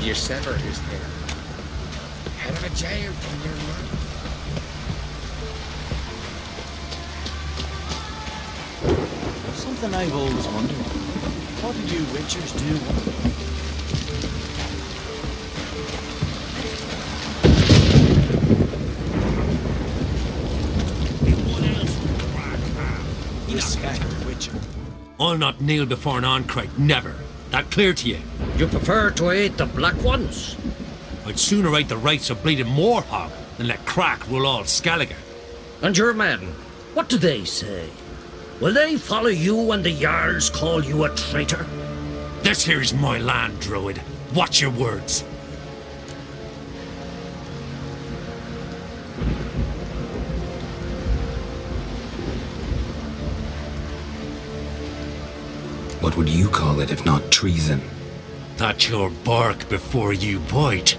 you sever his head. Head of a giant in your mind. Something I've always wondered. What did you witchers do? Respect witcher. I'll not kneel before an oncrite, never. That clear to you? You prefer to aid the black ones? I'd sooner aid the rights of bleeding Moorhog than let crack rule all Skellige. And your men, what do they say? Will they follow you when the Jarls call you a traitor? This here's my land, Druid. Watch your words. What would you call it if not treason? That's your bark before you bite.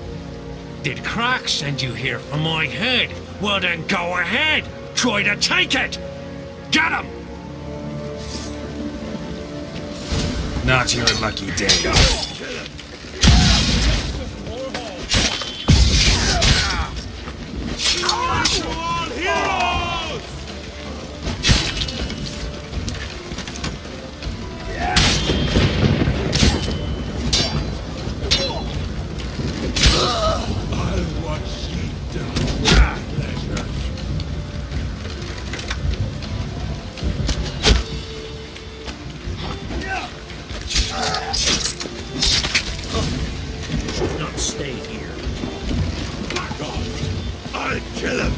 Did crack send you here for my head? Well then go ahead. Try to take it. Get him! Not your lucky day. Not stay here. I'll kill him.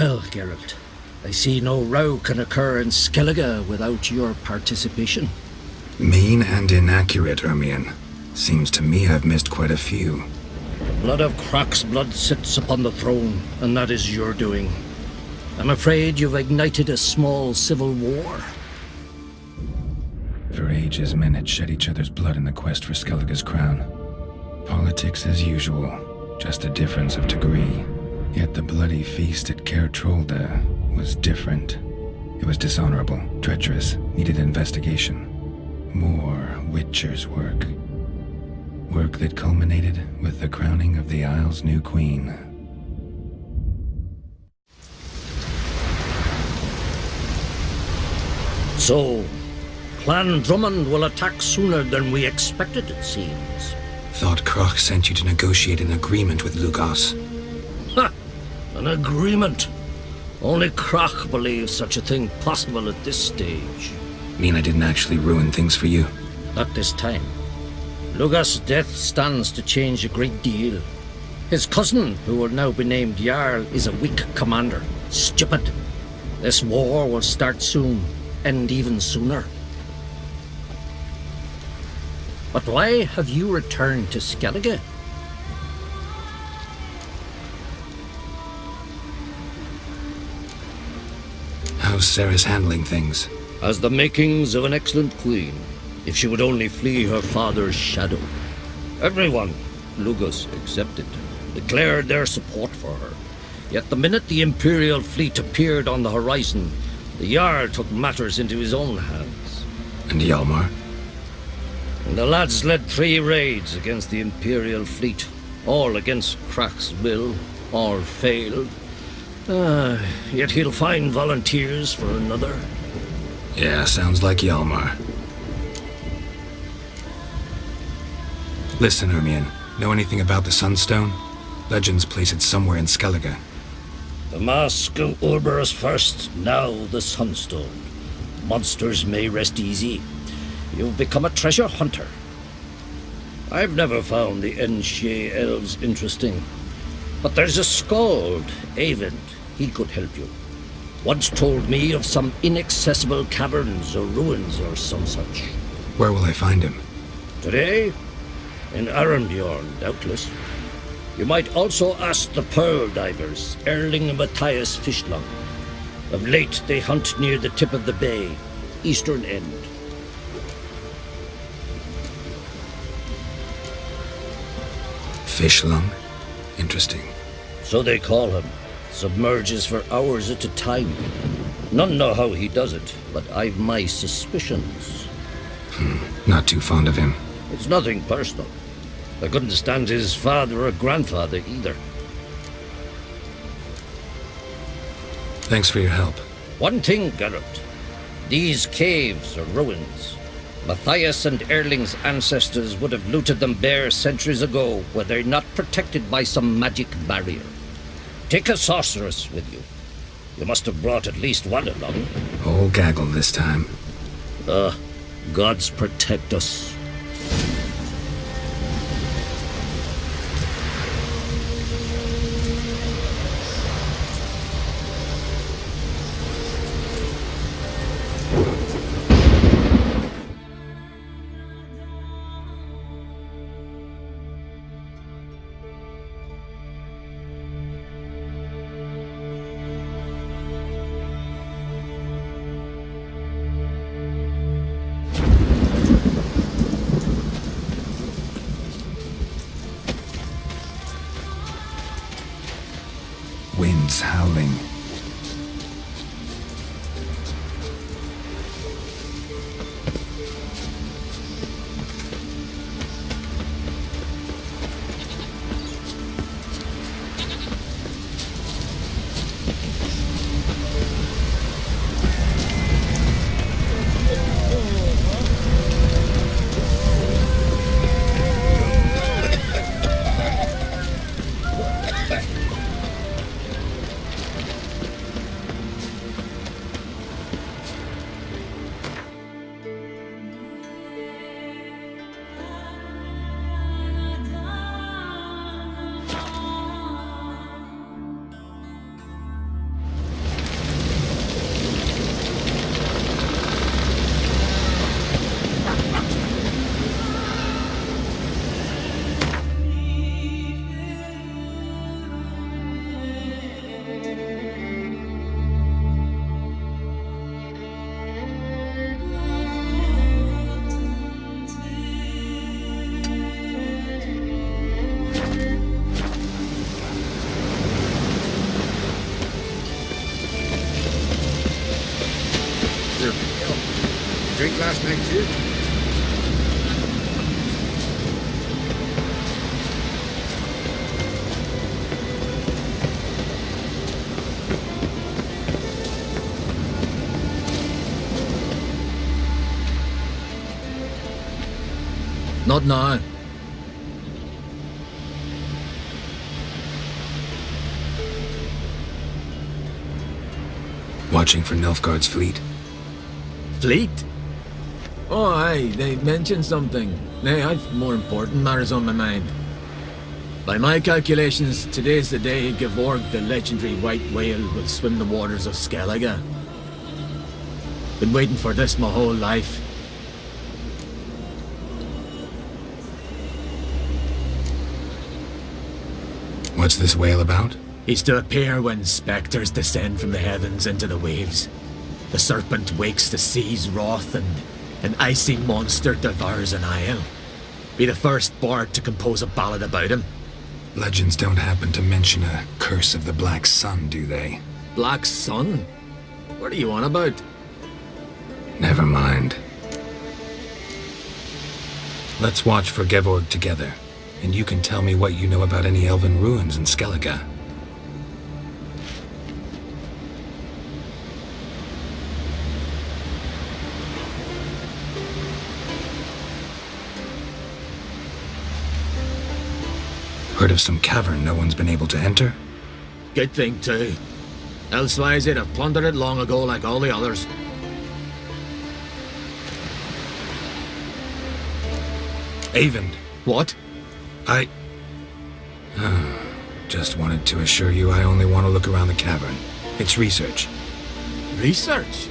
Well, Geralt, I see no row can occur in Skellige without your participation. Mean and inaccurate, Ermion. Seems to me I've missed quite a few. The blood of Crach's blood sits upon the throne, and that is your doing. I'm afraid you've ignited a small civil war. For ages, men had shed each other's blood in the quest for Skellige's crown. Politics as usual, just a difference of degree. Yet the bloody feast at Caer Trolda was different. It was dishonorable, treacherous, needed investigation. More Witcher's work. Work that culminated with the crowning of the Isle's new queen. So, Clan Drummond will attack sooner than we expected, it seems. Thought Crach sent you to negotiate an agreement with Lugos. Ha! An agreement. Only Crach believes such a thing possible at this stage. Mean I didn't actually ruin things for you? Not this time. Lugos' death stands to change a great deal. His cousin, who will now be named Jarl, is a weak commander. Stupid. This war will start soon, end even sooner. But why have you returned to Skellige? How's Sarah's handling things? Has the makings of an excellent queen, if she would only flee her father's shadow. Everyone, Lugos excepted, declared their support for her. Yet the minute the Imperial fleet appeared on the horizon, the Jarl took matters into his own hands. And Hjalmar? And the lads led 3 raids against the Imperial fleet, all against Crach's will, all failed. Yet he'll find volunteers for another. Yeah, sounds like Hjalmar. Listen, Ermion, know anything about the Sunstone? Legends place it somewhere in Skellige. The mask of Urberus first, now the Sunstone. Monsters may rest easy. You've become a treasure hunter. I've never found the Enshe elves interesting. But there's a skald, Eyvind. He could help you. Once told me of some inaccessible caverns or ruins or some such. Where will I find him? Today? In Arambjorn, doubtless. You might also ask the pearl divers, Erling and Matthias Fishlung. Of late, they hunt near the tip of the bay, eastern end. Fishlung? Interesting. So they call him. Submerges for hours at a time. None know how he does it, but I've my suspicions. Not too fond of him. It's nothing personal. I couldn't stand his father or grandfather either. Thanks for your help. One thing, Geralt. These caves are ruins. Matthias and Erling's ancestors would have looted them bare centuries ago were they not protected by some magic barrier. Take a sorceress with you. You must have brought at least one along. Whole gaggle this time. Gods protect us. Winds howling. last night too. Not now. Watching for Nilfgaard's fleet. Fleet? Oh, aye, they mentioned something. Nay, I've more important matters on my mind. By my calculations, today's the day Gevorg, the legendary white whale, will swim the waters of Skellige. Been waiting for this my whole life. What's this whale about? He's to appear when spectres descend from the heavens into the waves. The serpent wakes the sea's wrath and an icy monster devours an isle. Be the first bard to compose a ballad about him. Legends don't happen to mention a curse of the Black Sun, do they? Black Sun? What are you on about? Never mind. Let's watch for Gevorg together, and you can tell me what you know about any elven ruins in Skellige. Heard of some cavern no one's been able to enter? Good thing too. Elsewise they'd have plundered it long ago like all the others. Avend. What? I... Just wanted to assure you I only want to look around the cavern. It's research. Research?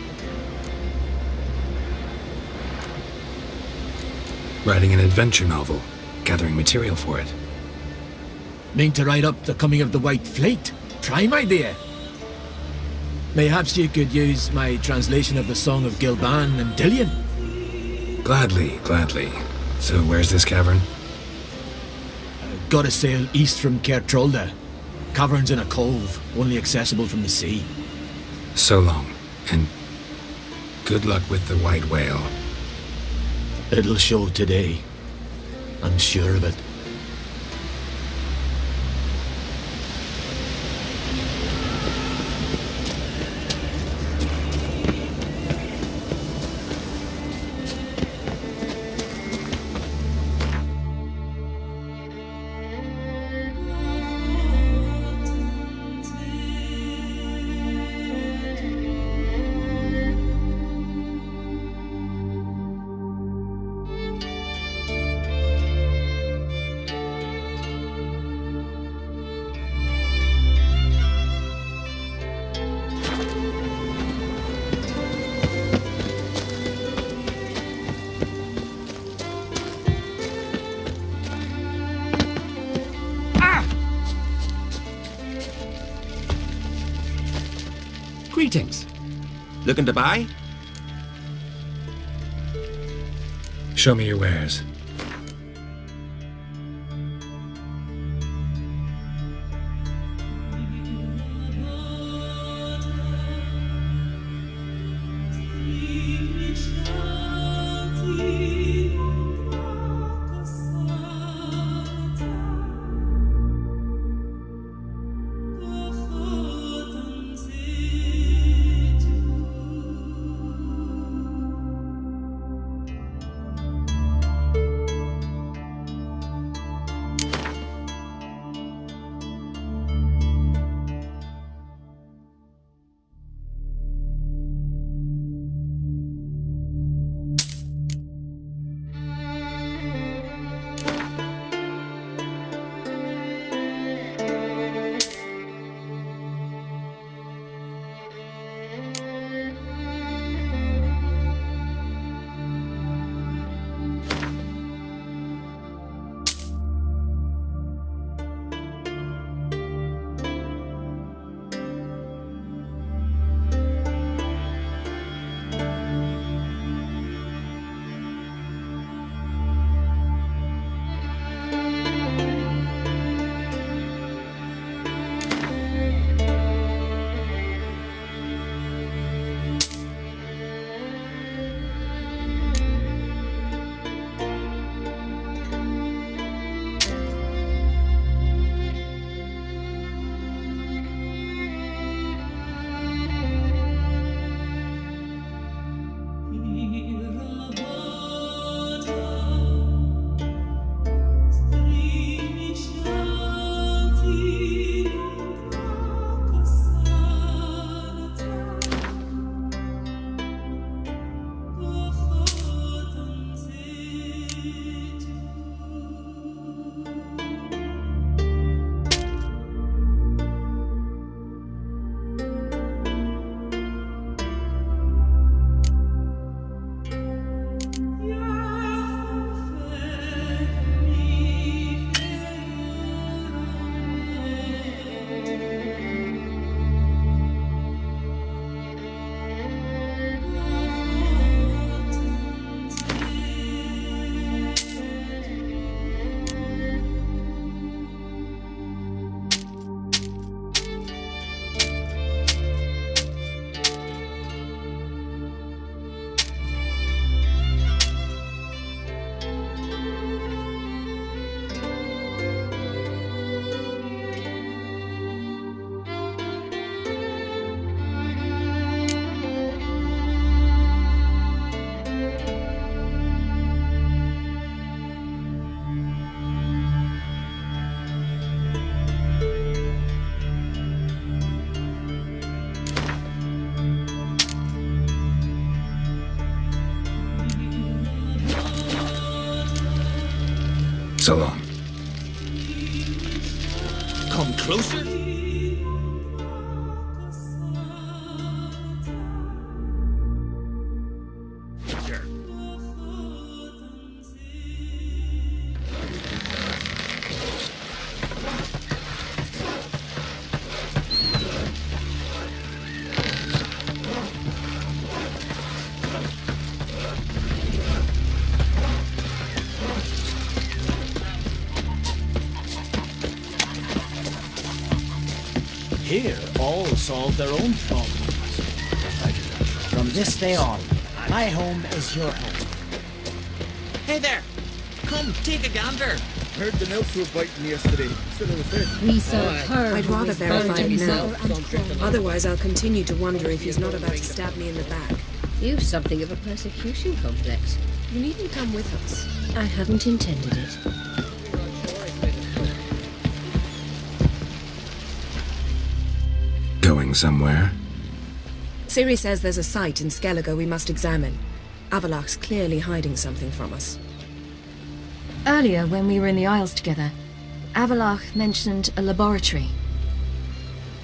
Writing an adventure novel. Gathering material for it. Mean to write up the coming of the White Fleet? Prime idea. Mayhaps you could use my translation of the Song of Gilban and Dillion. Gladly, gladly. So where's this cavern? Gotta sail east from Kertrolde. Cavern's in a cove, only accessible from the sea. So long, and good luck with the white whale. It'll show today. I'm sure of it. Greetings. Looking to buy? Show me your wares. So long. Come closer? Here, all solve their own problems. From this day on, my home is your home. Hey there! Come, take a gander! Heard the elves were biting me yesterday. Still in the fish. We serve her. I'd rather verify it now. now. Otherwise, I'll continue to wonder if he's not about to stab me in the back. You've something of a persecution complex. You needn't come with us. I hadn't intended it. Going somewhere? Ciri says there's a site in Skellige we must examine. Avalach's clearly hiding something from us. Earlier, when we were in the Isles together, Avalach mentioned a laboratory.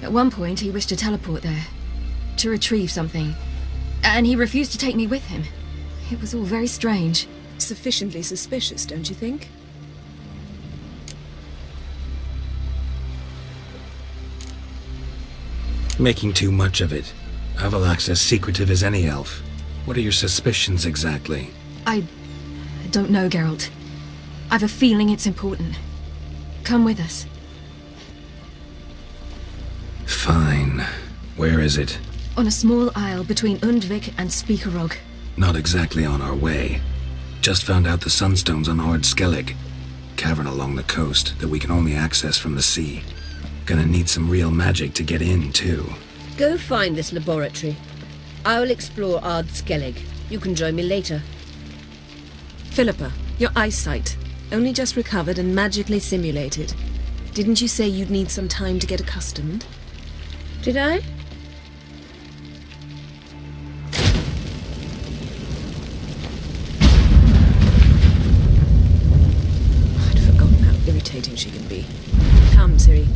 At one point, he wished to teleport there, to retrieve something, and he refused to take me with him. It was all very strange. Sufficiently suspicious, don't you think? Making too much of it. Avalach's as secretive as any elf. What are your suspicions exactly? I don't know, Geralt. I've a feeling it's important. Come with us. Fine. Where is it? On a small isle between Undvik and Speakerog. Not exactly on our way. Just found out the sunstones on Ord Skellig. Cavern along the coast that we can only access from the sea. Gonna need some real magic to get in, too. Go find this laboratory. I'll explore Ard Skellig. You can join me later. Philippa, your eyesight. Only just recovered and magically simulated. Didn't you say you'd need some time to get accustomed? Did I? I'd forgotten how irritating she can be. Come, Ciri.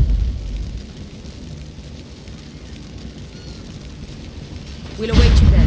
We'll await you there.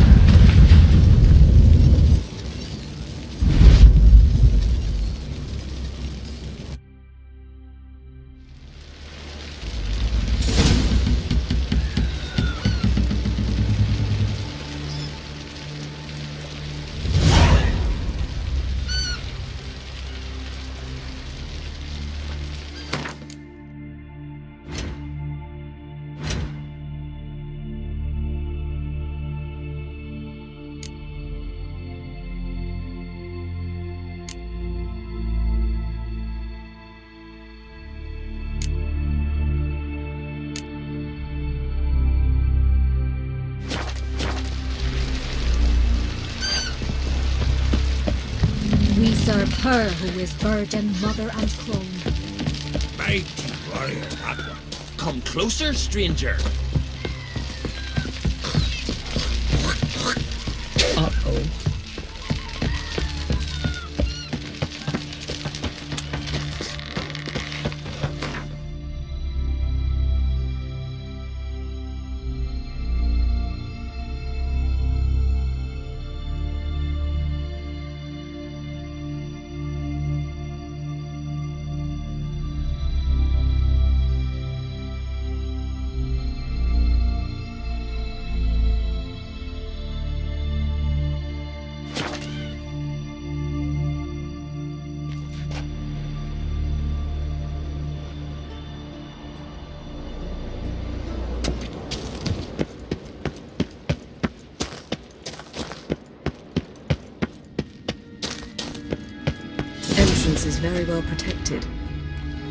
We serve her who is virgin, mother, and crone. Mighty warrior, that one. Come closer, stranger. Uh-oh. Entrance is very well protected.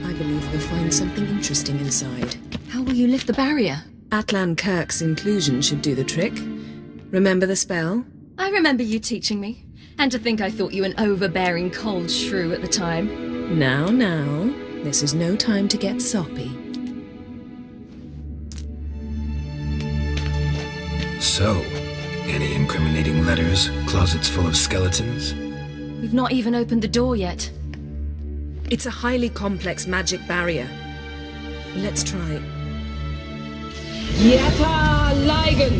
I believe we'll find something interesting inside. How will you lift the barrier? Atlan Kirk's inclusion should do the trick. Remember the spell? I remember you teaching me. And to think I thought you an overbearing cold shrew at the time. Now, this is no time to get soppy. So, any incriminating letters? Closets full of skeletons? We've not even opened the door yet. It's a highly complex magic barrier. Let's try. Yata Ligen!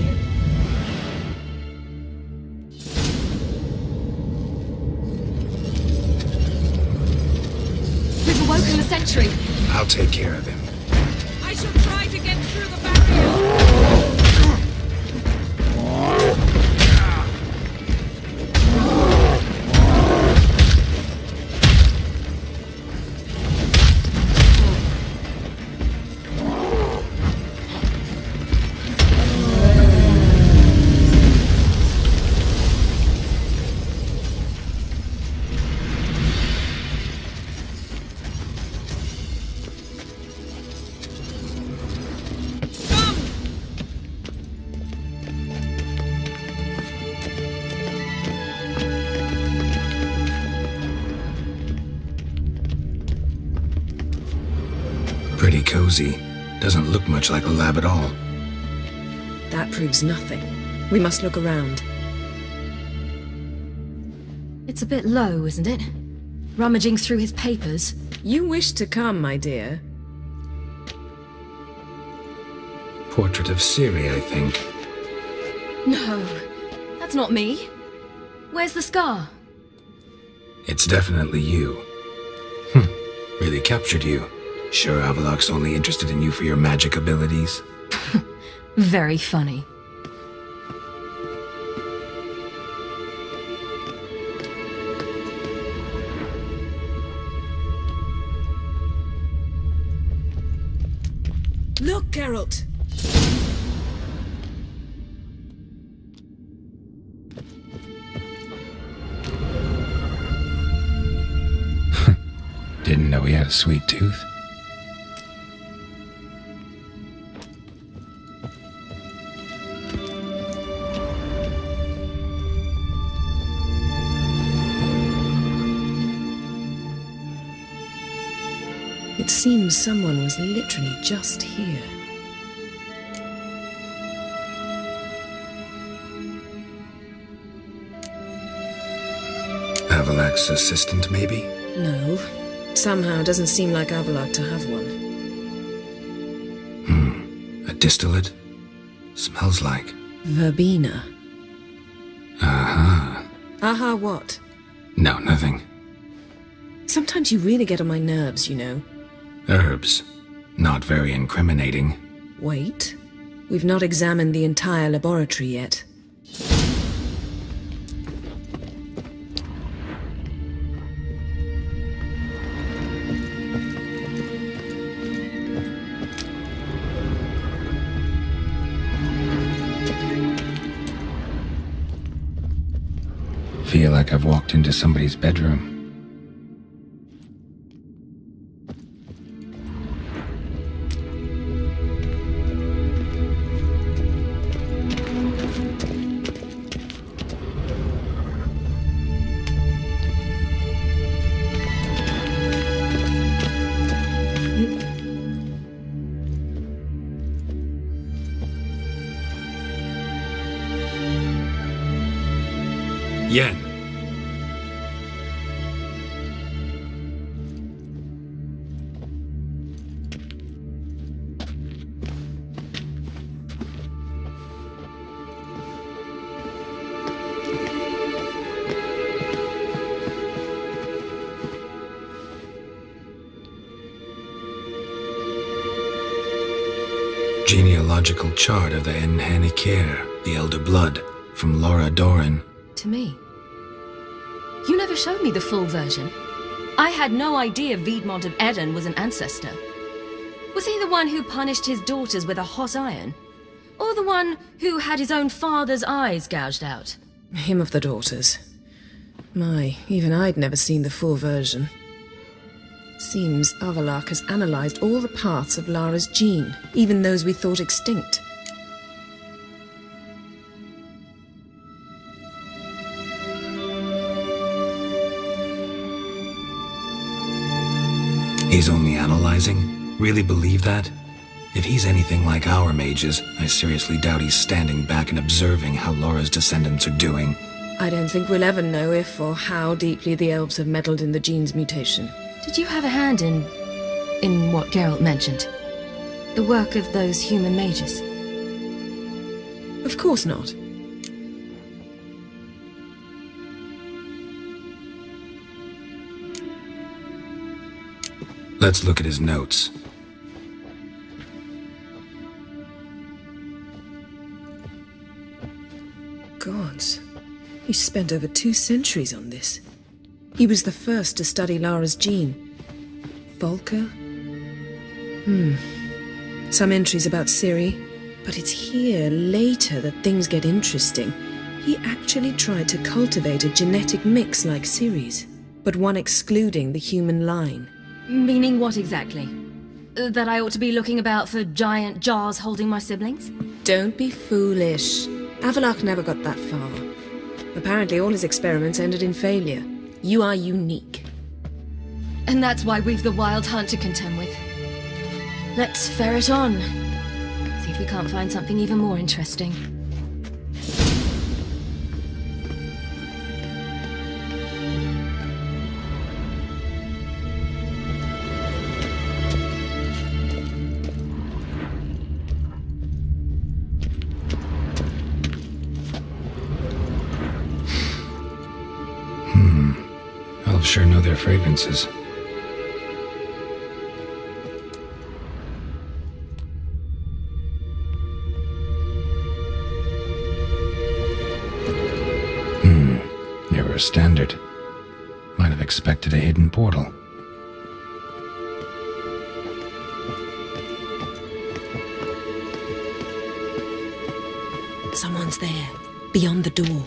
We've awoken the sentry. I'll take care of him. I shall try to get through the barrier! Pretty cozy. Doesn't look much like a lab at all. That proves nothing. We must look around. It's a bit low, isn't it? Rummaging through his papers. You wish to come, my dear. Portrait of Siri, I think. No, that's not me. Where's the scar? It's definitely you. Really captured you. Sure Avalok's only interested in you for your magic abilities? Very funny. Look, Geralt! Didn't know he had a sweet tooth. It seems someone was literally just here. Avalok's assistant, maybe? No. Somehow it doesn't seem like Avalok to have one. A distillate? Smells like. Verbena. Aha. Aha what? No, nothing. Sometimes you really get on my nerves, you know. Herbs. Not very incriminating. Wait. We've not examined the entire laboratory yet. Feel like I've walked into somebody's bedroom. Yen. Genealogical chart of the Enhanikir, the Elder Blood, from Laura Doran. To me. You never showed me the full version. I had no idea Viedmont of Eden was an ancestor. Was he the one who punished his daughters with a hot iron? Or the one who had his own father's eyes gouged out? Him of the daughters. My, even I'd never seen the full version. Seems Avalok has analyzed all the parts of Lara's gene, even those we thought extinct. He's only analyzing? Really believe that? If he's anything like our mages, I seriously doubt he's standing back and observing how Laura's descendants are doing. I don't think we'll ever know if or how deeply the elves have meddled in the gene's mutation. Did you have a hand in what Geralt mentioned? The work of those human mages? Of course not. Let's look at his notes. Gods. He spent over 2 centuries on this. He was the first to study Lara's gene. Volker? Some entries about Ciri, but it's here, later, that things get interesting. He actually tried to cultivate a genetic mix like Ciri's, but one excluding the human line. Meaning what exactly? That I ought to be looking about for giant jars holding my siblings? Don't be foolish. Avallac'h never got that far. Apparently all his experiments ended in failure. You are unique. And that's why we've the Wild Hunt to contend with. Let's ferret on. See if we can't find something even more interesting. Elves sure know their fragrances. Never a standard. Might have expected a hidden portal. Someone's there, beyond the door.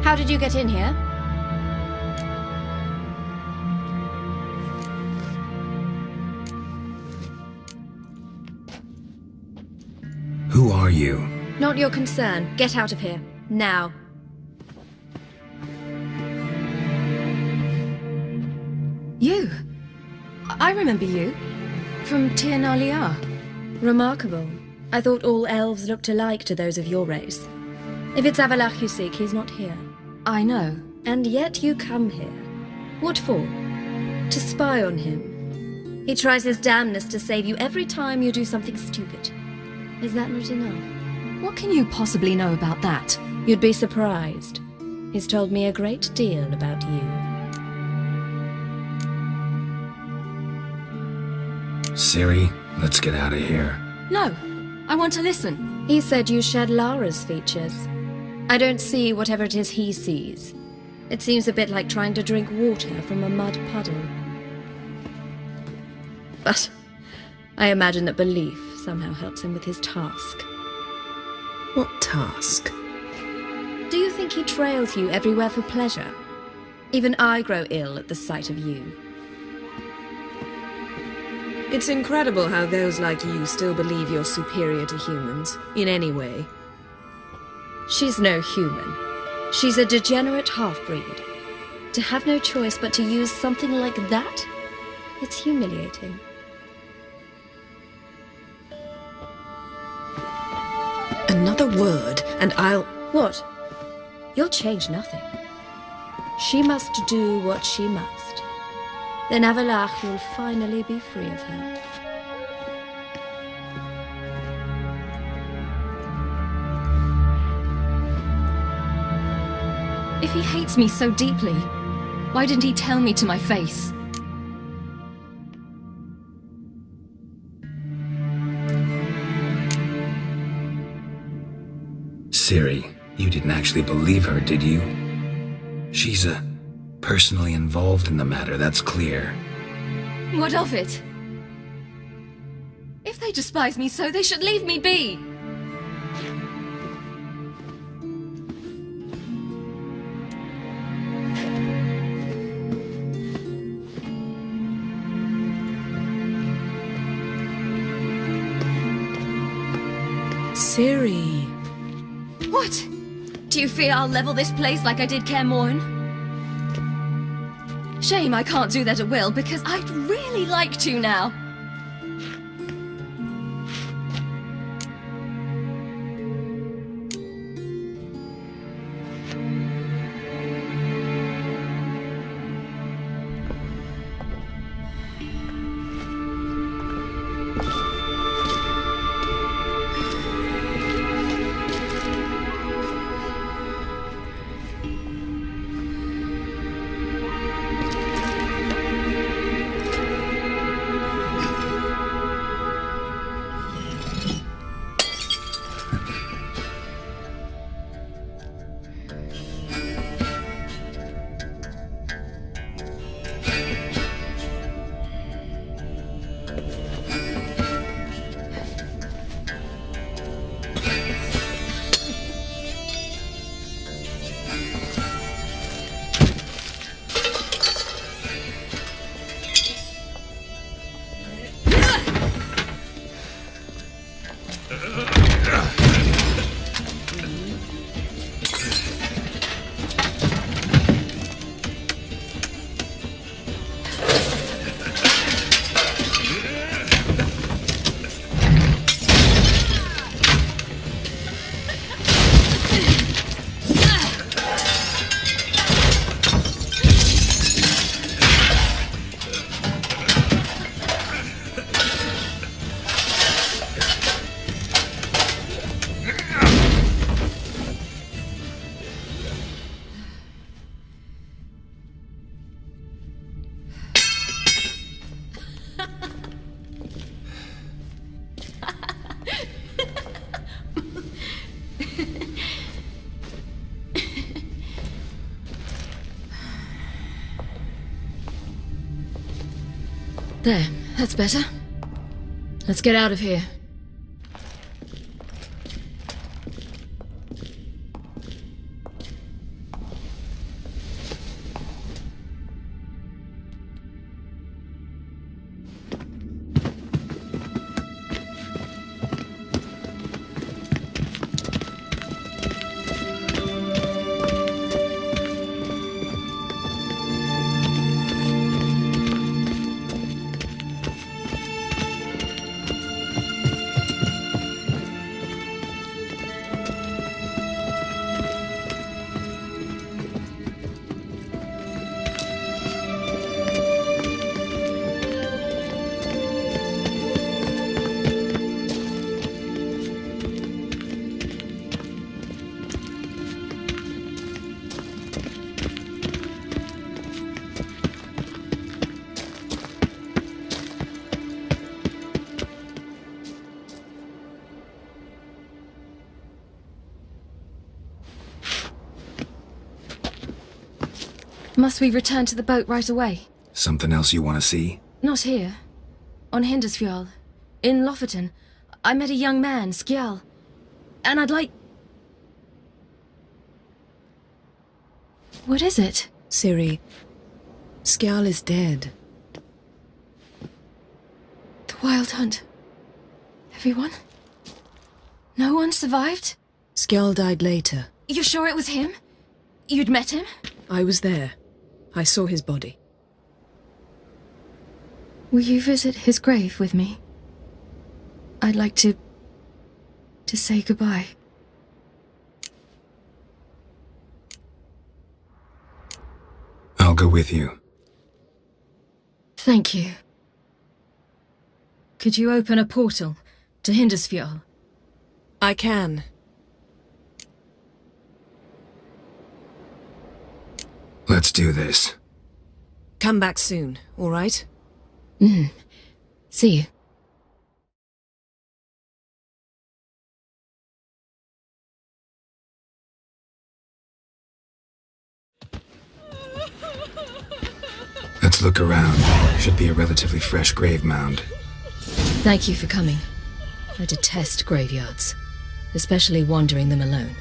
How did you get in here? Who are you? Not your concern. Get out of here. Now. You? I remember you. From Tir na Liar. Remarkable. I thought all elves looked alike to those of your race. If it's Avallac'h you seek, he's not here. I know. And yet you come here. What for? To spy on him. He tries his damnedest to save you every time you do something stupid. Is that not enough? What can you possibly know about that? You'd be surprised. He's told me a great deal about you. Ciri, let's get out of here. No, I want to listen. He said you shared Lara's features. I don't see whatever it is he sees. It seems a bit like trying to drink water from a mud puddle. But I imagine that belief somehow helps him with his task. What task? Do you think he trails you everywhere for pleasure? Even I grow ill at the sight of you. It's incredible how those like you still believe you're superior to humans, in any way. She's no human. She's a degenerate half-breed. To have no choice but to use something like that? It's humiliating. Another word, and I'll... What? You'll change nothing. She must do what she must. Then Avallac'h will finally be free of her. If he hates me so deeply, why didn't he tell me to my face? Ciri, you didn't actually believe her, did you? She's personally involved in the matter, that's clear. What of it? If they despise me so, they should leave me be. Ciri. What? Do you fear I'll level this place like I did Kaer Morhen? Shame I can't do that at will, because I'd really like to now. There, that's better. Let's get out of here. Must we return to the boat right away? Something else you want to see? Not here. On Hindisfjall. In Lofoten. I met a young man, Skjall. And I'd like... What is it? Ciri, Skjall is dead. The Wild Hunt. Everyone? No one survived? Skjall died later. You're sure it was him? You'd met him? I was there. I saw his body. Will you visit his grave with me? I'd like to say goodbye. I'll go with you. Thank you. Could you open a portal to Hindisfjall? I can. Let's do this. Come back soon, all right? See you. Let's look around. Should be a relatively fresh grave mound. Thank you for coming. I detest graveyards, especially wandering them alone.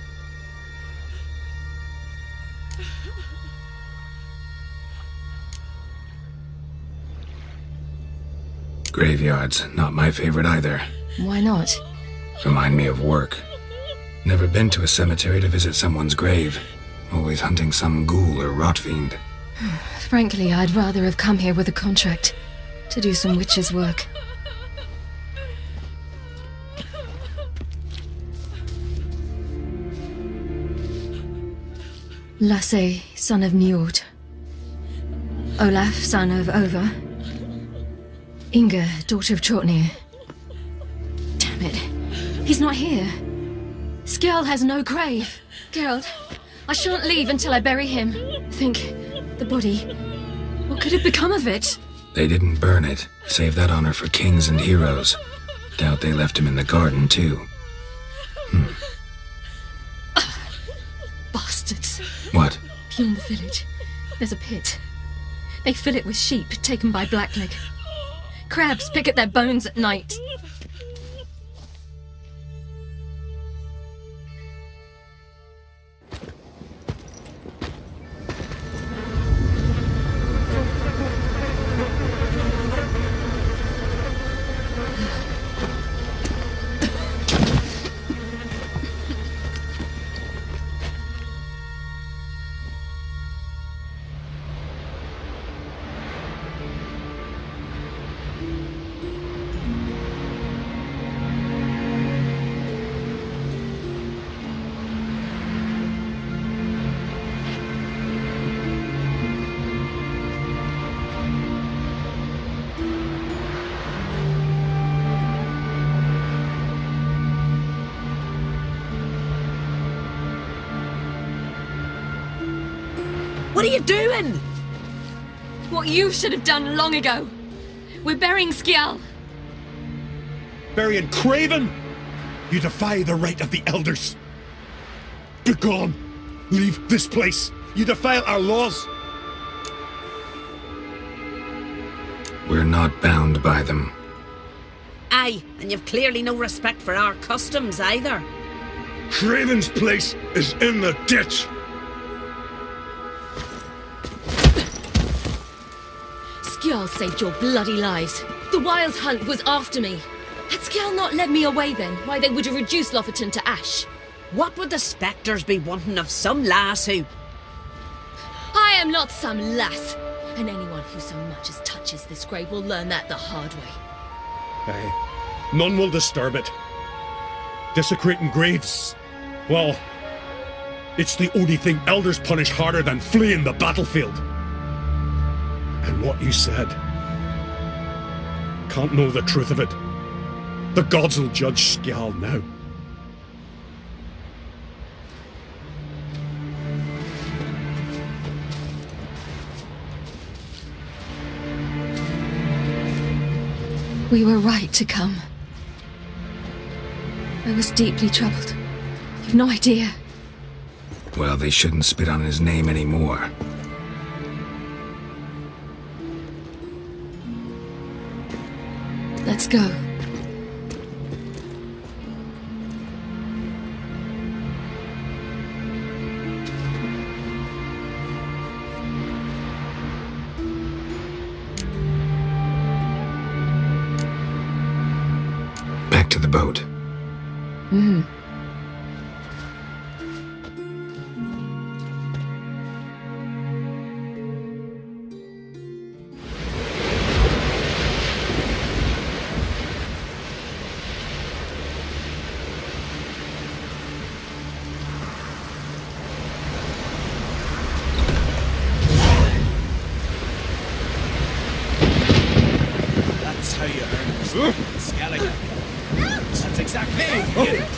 Graveyards, not my favorite either. Why not? Remind me of work. Never been to a cemetery to visit someone's grave. Always hunting some ghoul or rot fiend. Frankly, I'd rather have come here with a contract to do some witch's work. Lasse, son of Njord. Olaf, son of Ova. Inga, daughter of Trotnir. Damn it. He's not here. Skjall has no grave. Geralt, I shan't leave until I bury him. Think, the body. What could have become of it? They didn't burn it. Save that honor for kings and heroes. Doubt they left him in the garden, too. Bastards. What? Beyond the village, there's a pit. They fill it with sheep taken by Blackleg. Crabs pick at their bones at night. What are you doing? What you should have done long ago. We're burying Skjall. Burying Craven? You defy the right of the elders. Begone! Leave this place! You defile our laws! We're not bound by them. Aye, and you've clearly no respect for our customs either. Craven's place is in the ditch! Skjall saved your bloody lives. The Wild Hunt was after me. Had Skjall not led me away then, why they would have reduced Lofoten to ash. What would the spectres be wanting of some lass who... I am not some lass, and anyone who so much as touches this grave will learn that the hard way. Aye. None will disturb it. Desecrating graves. Well, it's the only thing elders punish harder than fleeing the battlefield. And what you said. Can't know the truth of it. The gods will judge Skjall now. We were right to come. I was deeply troubled. You've no idea. Well, they shouldn't spit on his name anymore. Let's go. Back to the boat. That's how you earn respect, Skellige. That's exactly how you get it.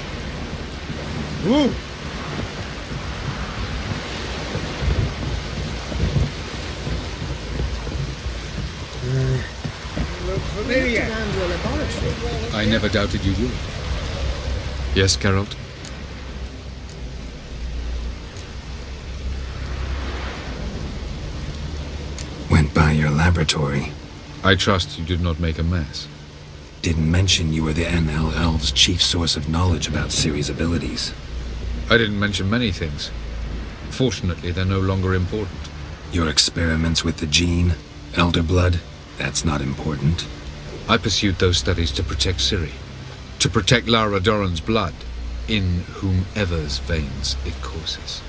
Look familiar. I never doubted you would. Yes, Geralt? Went by your laboratory. I trust you did not make a mess. Didn't mention you were the NL Elves' chief source of knowledge about Ciri's abilities. I didn't mention many things. Fortunately, they're no longer important. Your experiments with the gene, Elder Blood, that's not important. I pursued those studies to protect Ciri. To protect Lara Doran's blood. in whomever's veins it courses.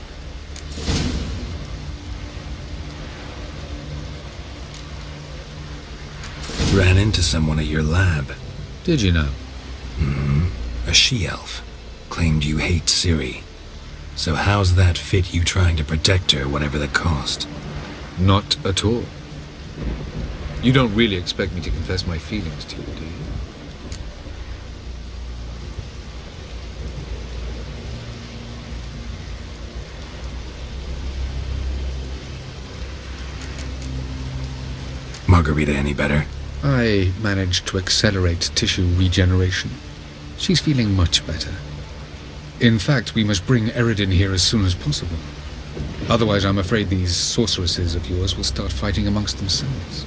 Ran into someone at your lab. Did you know? A she-elf. Claimed you hate Ciri. So how's that fit you trying to protect her, whatever the cost? Not at all. You don't really expect me to confess my feelings to you, do you? Margarita any better? I managed to accelerate tissue regeneration. She's feeling much better. In fact, we must bring Eredin here as soon as possible. Otherwise, I'm afraid these sorceresses of yours will start fighting amongst themselves.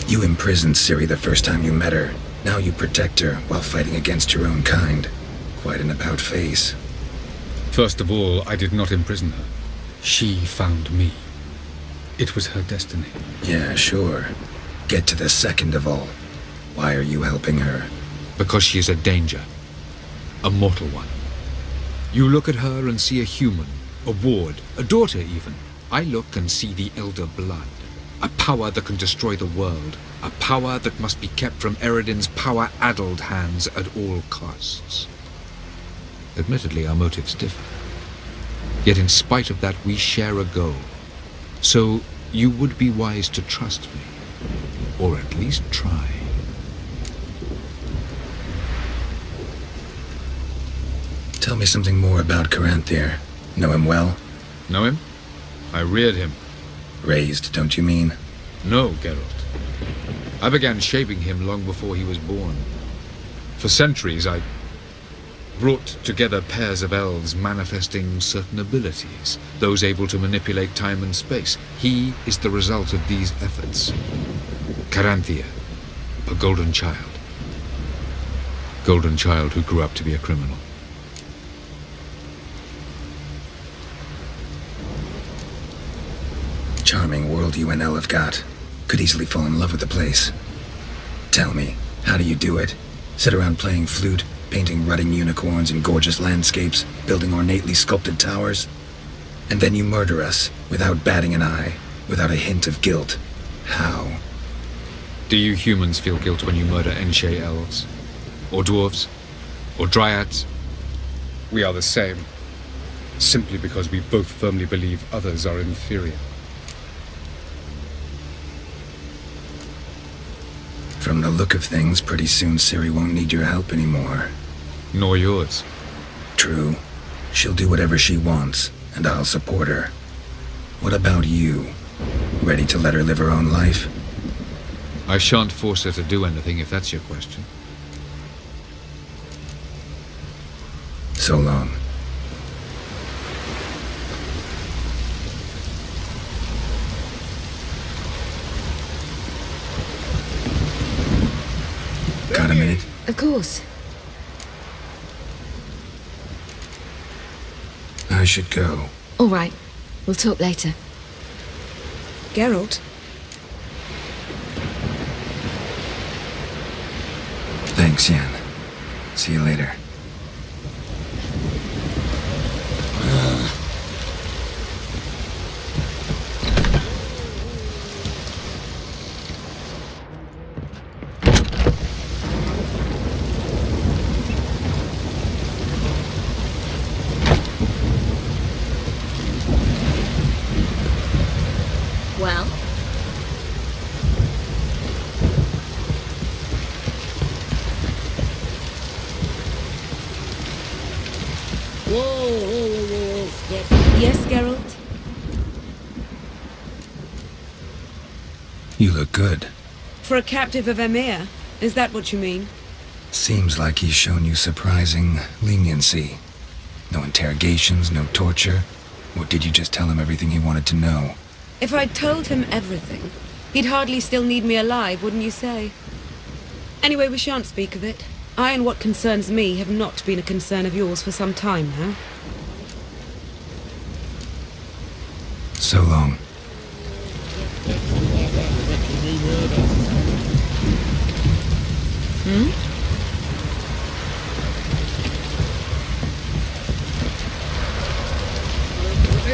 You imprisoned Ciri the first time you met her. Now you protect her while fighting against your own kind. Quite an about-face. First of all, I did not imprison her. She found me. It was her destiny. Yeah, sure. Get to the second of all. Why are you helping her? Because she is a danger. A mortal one. You look at her and see a human, a ward, a daughter even. I look and see the Elder Blood. A power that can destroy the world. A power that must be kept from Eredin's power-addled hands at all costs. Admittedly, our motives differ. Yet in spite of that, we share a goal. So you would be wise to trust me. Or at least try. Tell me something more about Caranthir. Know him well? Know him? I reared him. Raised, don't you mean? No, Geralt. I began shaping him long before he was born. For centuries, I brought together pairs of elves manifesting certain abilities, those able to manipulate time and space. He is the result of these efforts. Caranthir, a golden child. Golden child who grew up to be a criminal. Charming world you and Elle have got. Could easily fall in love with the place. Tell me, how do you do it? Sit around playing flute, painting rutting unicorns in gorgeous landscapes, building ornately sculpted towers? And then you murder us, without batting an eye, without a hint of guilt. How? Do you humans feel guilt when you murder Enshe elves? Or dwarves? Or dryads? We are the same. Simply because we both firmly believe others are inferior. From the look of things, pretty soon Ciri won't need your help anymore. Nor yours. True. She'll do whatever she wants, and I'll support her. What about you? Ready to let her live her own life? I shan't force her to do anything if that's your question. So long. Got a minute? Of course. I should go. All right. We'll talk later. Geralt? Thanks, Yen. See you later. Well? Whoa, stop. Yes, Geralt? You look good. For a captive of Emir, is that what you mean? Seems like he's shown you surprising leniency. No interrogations, no torture. Or did you just tell him everything he wanted to know? If I'd told him everything, he'd hardly still need me alive, wouldn't you say? Anyway, we shan't speak of it. I and what concerns me have not been a concern of yours for some time now. So long. There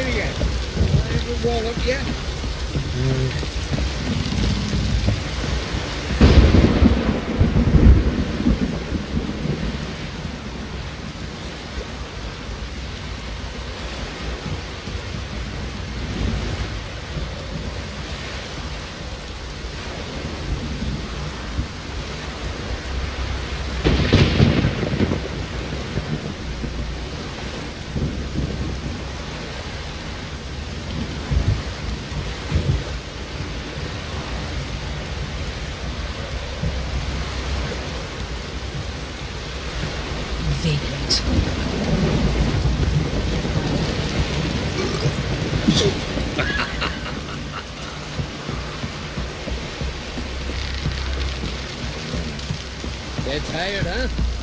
you go. There's the wall up yet. Vagrant. Dead tired, huh?